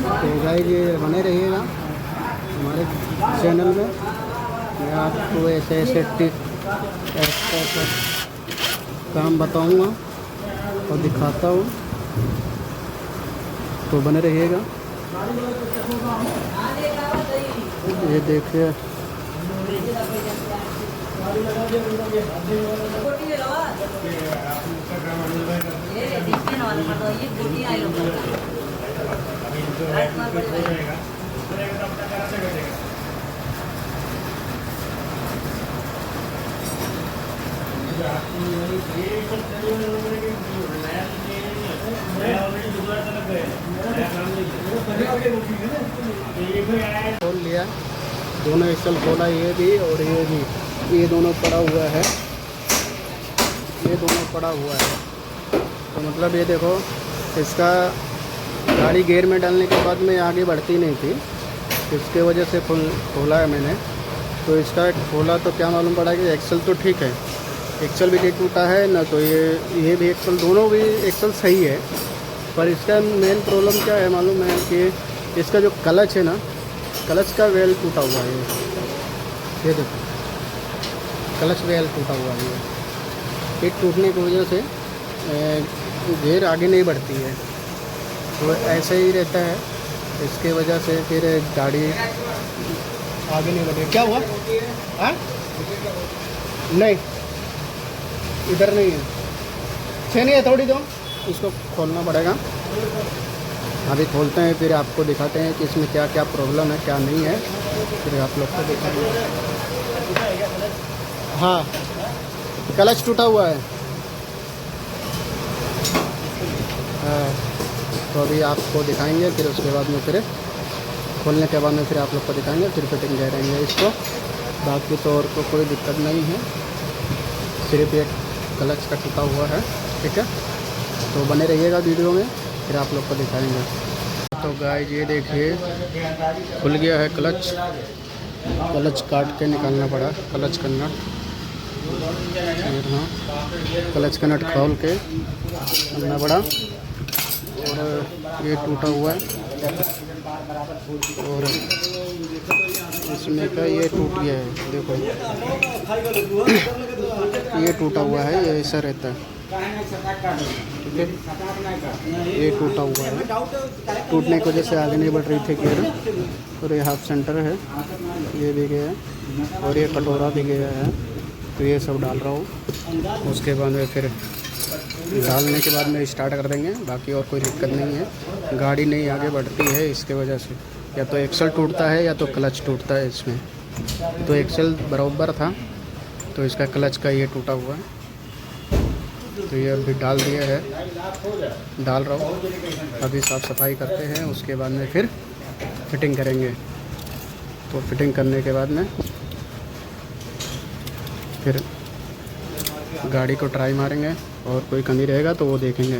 तो गाइस ये बने रहिएगा हमारे चैनल में। मैं आपको ऐसे ऐसे ऐसा काम बताऊंगा और दिखाता हूँ, तो बने रहिएगा। ये देखिए खोल लिया, दोनों एक्सल खोला, ये भी और ये भी, ये दोनों पड़ा हुआ है, ये दोनों पड़ा हुआ है। तो मतलब ये देखो, इसका गाड़ी गियर में डालने के बाद में आगे बढ़ती नहीं थी, इसके वजह से खोला है मैंने। तो इसका खोला तो क्या मालूम पड़ा कि एक्सल तो ठीक है, एक्सल भी नहीं टूटा है ना, तो ये भी एक्सल, दोनों भी एक्सल सही है। पर इसका मेन प्रॉब्लम क्या है मालूम है कि इसका जो क्लच है ना, क्लच का वेल टूटा हुआ है। ये देखो क्लच वेल टूटा हुआ है। ये टूटने की वजह से गियर आगे नहीं बढ़ती है, तो ऐसे ही रहता है। इसके वजह से फिर गाड़ी आगे नहीं बढ़ेगी। क्या हुआ? हाँ नहीं, इधर नहीं है, छः नहीं है, थोड़ी दो, इसको खोलना पड़ेगा। अभी खोलते हैं, फिर आपको दिखाते हैं कि इसमें क्या क्या प्रॉब्लम है, क्या नहीं है, फिर आप लोग को दिखाएंगे। हाँ, क्लच टूटा हुआ है। हाँ, तो अभी आपको दिखाएंगे, फिर उसके बाद में फिर खोलने के बाद में फिर आप लोग को दिखाएंगे, फिर फिटिंग करेंगे इसको। बाकी तो और को कोई दिक्कत नहीं है, सिर्फ एक क्लच का टूटा हुआ है। ठीक है, तो बने रहिएगा वीडियो में, फिर आप लोग को दिखाएंगे। तो गाइस ये देखिए, खुल गया है क्लच। क्लच काट के निकालना पड़ा, क्लच का नट। हाँ, क्लच का नट खोल के करना पड़ा, और ये टूटा हुआ है, और इसमें का ये टूट गया है। देखो ये टूटा हुआ है, ये ऐसा रहता है। ठीक है, ये टूटा हुआ है, टूटने की वजह से आगे नहीं बढ़ रही थी गियर। और ये हाफ सेंटर है, ये भी गया है, और ये कटोरा भी गया है। तो ये सब डाल रहा हूँ, उसके बाद में फिर डालने के बाद में स्टार्ट कर देंगे। बाकी और कोई दिक्कत नहीं है, गाड़ी नहीं आगे बढ़ती है इसके वजह से। या तो एक्सल टूटता है या तो क्लच टूटता है इसमें। तो एक्सल बराबर था, तो इसका क्लच का ये टूटा हुआ है। तो ये अभी डाल दिया है, डाल रहा हूँ। अभी साफ़ सफाई करते हैं, उसके बाद में फिर फिटिंग करेंगे। तो फिटिंग करने के बाद में फिर गाड़ी को ट्राई मारेंगे, और कोई कमी रहेगा तो वो देखेंगे।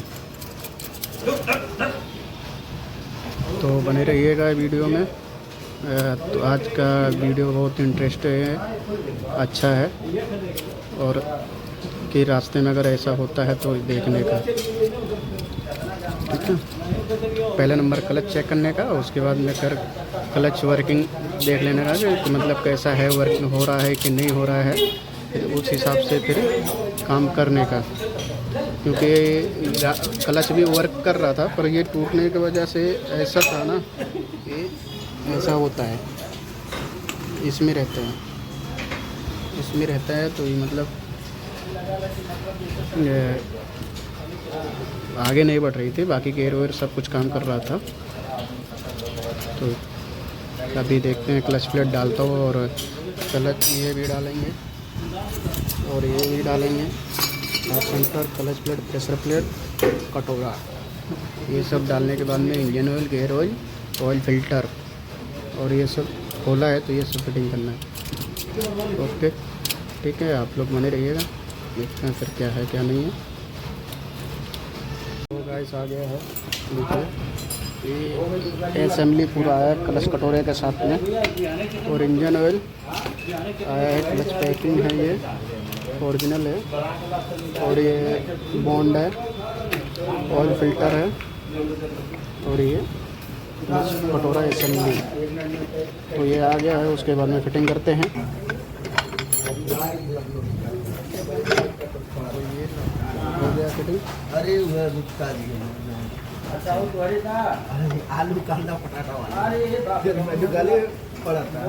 तो बने रहिएगा वीडियो में। तो आज का वीडियो बहुत इंटरेस्टिंग है, अच्छा है, और कि रास्ते में अगर ऐसा होता है तो देखने का। ठीक है, पहले नंबर क्लच चेक करने का, उसके बाद में फिर क्लच वर्किंग देख लेने का कि मतलब कैसा है, वर्किंग हो रहा है कि नहीं हो रहा है, फिर उस हिसाब से फिर काम करने का। क्योंकि क्लच भी वर्क कर रहा था, पर ये टूटने की वजह से ऐसा था ना, ये ऐसा होता है, इसमें रहता है, इसमें रहता है। तो ये मतलब आगे नहीं बढ़ रही थी, बाकी गियर वेयर सब कुछ काम कर रहा था। तो अभी देखते हैं, क्लच प्लेट डालता हूँ, और क्लच ये भी डालेंगे, और ये भी डालेंगे, half centre, clutch plate, pressure plate, कटोरा, ये सब डालने के बाद में engine oil, gear oil, oil filter, और ये सब खोला है, तो ये सब फिटिंग करना है। ओके, ठीक है, आप लोग बने रहिएगा, देखते हैं फिर क्या है क्या नहीं है। तो गाइस आ गया है, देखिए ये असेंबली पूरा आया क्लच कटोरे के साथ में, और इंजन ऑयल आया है, क्लच पैकिंग है, ये ओरिजिनल है, और ये बॉन्ड है, ऑयल फिल्टर है, और ये कटोरा असेंबली। तो ये आ गया है, उसके बाद में फिटिंग करते हैं। हो गया फिटिंग। अरे वह रुकता आलू कांदा पटाटा वाला फिर मैं गले पड़ा था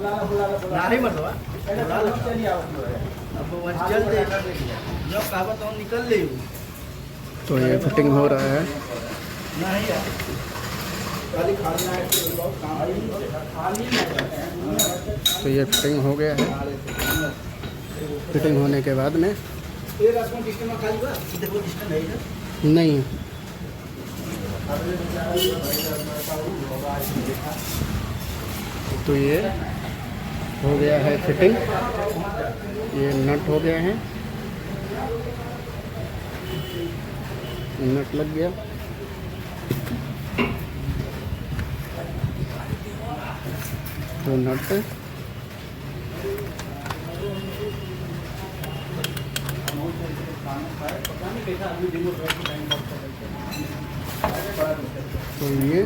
नारे मरवा अब वो चल दे जब कहावत तो निकल ले। तो ये फिटिंग हो रहा है। नहीं खाली खाना है तो ये फिटिंग हो गया है। फिटिंग होने के बाद में ये रसम किसके में खाली हुआ देखो सिस्टम है ना नहीं, तो ये हो गया है फिटिंग। ये नट हो गया है, नट लग गया। तो नट तो ये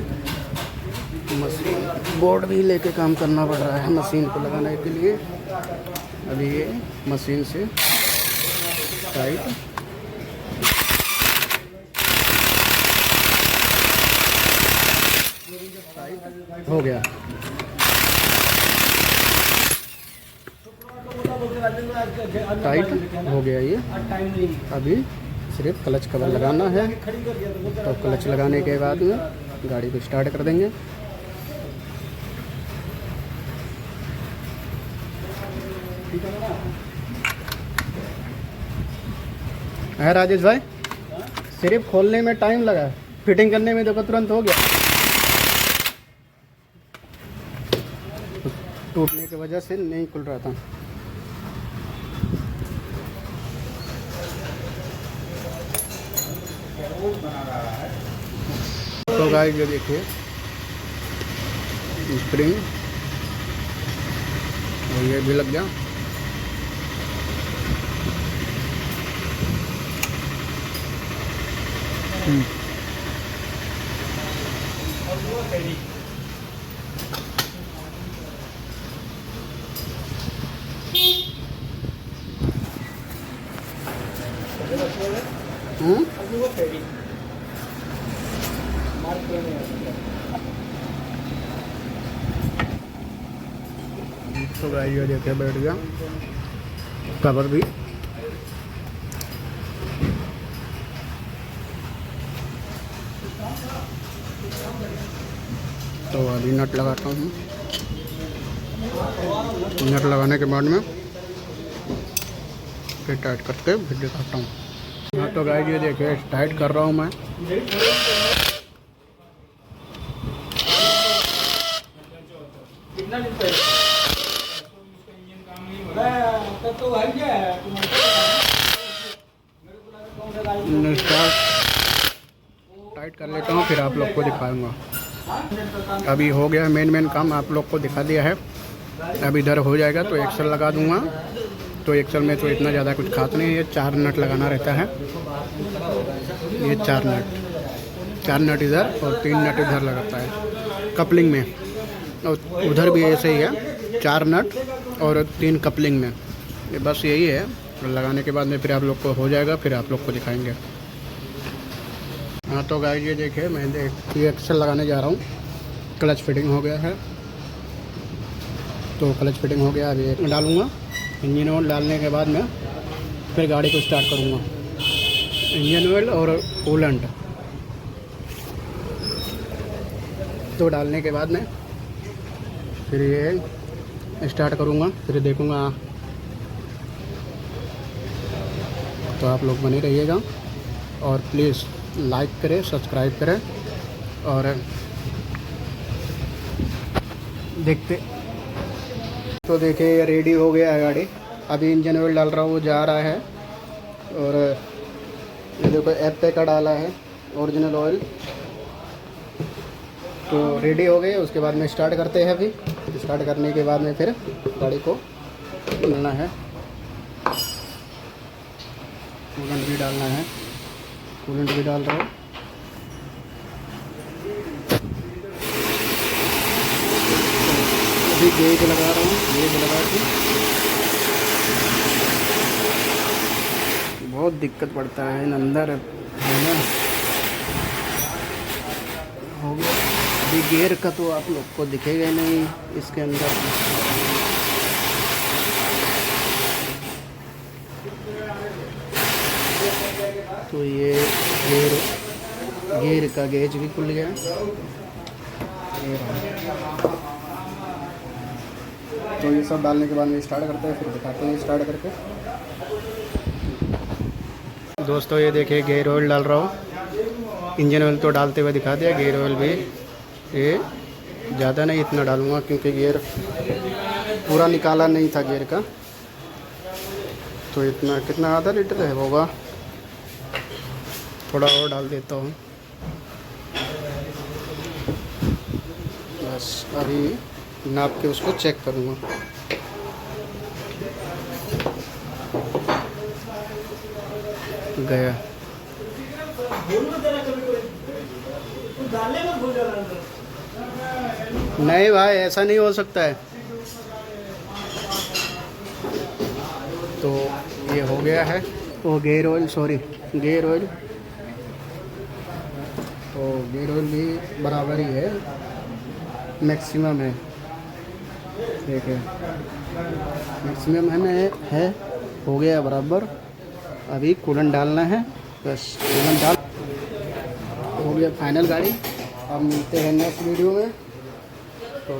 मशीन बोर्ड भी लेके काम करना पड़ रहा है मशीन को लगाने के लिए। अभी ये मशीन से टाइट हो गया। टाइट हो गया ये। अभी सिर्फ क्लच कवर लगाना है। तो क्लच लगाने के बाद में गाड़ी को स्टार्ट कर देंगे। है राजेश भाई, सिर्फ खोलने में टाइम लगा, फिटिंग करने में देखो तुरंत हो गया। टूटने की वजह से नहीं खुल रहा था। तो गाइस ये देखिए स्प्रिंग और ये भी लग गया। तो गाइस ये देखिए बैठ गया कवर भी। तो अभी नट लगाता हूँ। नट लगाने के बाद में फिर टाइट करके फिर दिखाता हूँ। हाँ तो गाइस ये देखिए टाइट कर रहा हूँ मैं। टाइट कर लेता हूँ फिर आप लोग को दिखाऊंगा। अभी हो गया मेन काम, आप लोग को दिखा दिया है। अब इधर हो जाएगा तो एक्सल लगा दूंगा। तो एक्सल में तो इतना ज़्यादा कुछ खास नहीं है, ये 4 नट लगाना रहता है। ये 4 नट इधर और 3 नट इधर लगाता है कपलिंग में, और उधर भी ऐसे ही है 4 नट और 3 कपलिंग में। ये बस यही है। लगाने के बाद में फिर आप लोग को हो जाएगा, फिर आप लोग को दिखाएंगे। हाँ तो गाइस ये देखिए मैं ये एक्सल लगाने जा रहा हूँ। क्लच फिटिंग हो गया है। तो क्लच फिटिंग हो गया, अभी एक डालूँगा। इंजन ऑयल डालने के बाद में फिर गाड़ी को स्टार्ट करूँगा। इंजन ऑयल और कूलेंट तो डालने के बाद में फिर ये स्टार्ट करूँगा, फिर देखूँगा। तो आप लोग बने रहिएगा और प्लीज़ लाइक करें, सब्सक्राइब करें और देखते। तो देखिए ये रेडी हो गया है गाड़ी। अभी इंजन ऑयल डाल रहा हूँ, वो जा रहा है। और ये देखो एफ का डाला है ओरिजिनल ऑयल। तो रेडी हो गए। उसके बाद में स्टार्ट करते हैं। अभी स्टार्ट करने के बाद में फिर गाड़ी को डालना है, कूलेंट भी डालना है। कूलेंट भी डाल रहा हूँ। अभी गेज लगा रहा हूँ, गेज लगा के बहुत दिक्कत पड़ता है अंदर है ना। हो गया। अभी गियर का तो आप लोग को दिखेगा ही नहीं इसके अंदर। तो ये गियर का गेज भी खुल गया। तो ये सब डालने के बाद में स्टार्ट करते हैं, फिर दिखाते हैं स्टार्ट करके। दोस्तों ये देखिए गियर ऑयल डाल रहा हूँ। इंजन ऑयल तो डालते हुए दिखा दिया, गियर ऑयल भी ये ज़्यादा नहीं इतना डालूँगा क्योंकि गियर पूरा निकाला नहीं था गियर का। तो इतना कितना आधा लीटर है होगा, थोड़ा और डाल देता हूँ बस। अभी नाप के उसको चेक करूँगा। गया। नहीं भाई ऐसा नहीं हो सकता है। तो ये हो गया है। वो gear oil, sorry gear oil, तो गियर ऑयल भी बराबर ही है, मैक्सिमम है। देखिए मैक्सिमम है हो गया बराबर। अभी कूलेंट डालना है बस, कूलेंट डाल हो गया फाइनल गाड़ी। अब मिलते हैं नेक्स्ट वीडियो में। तो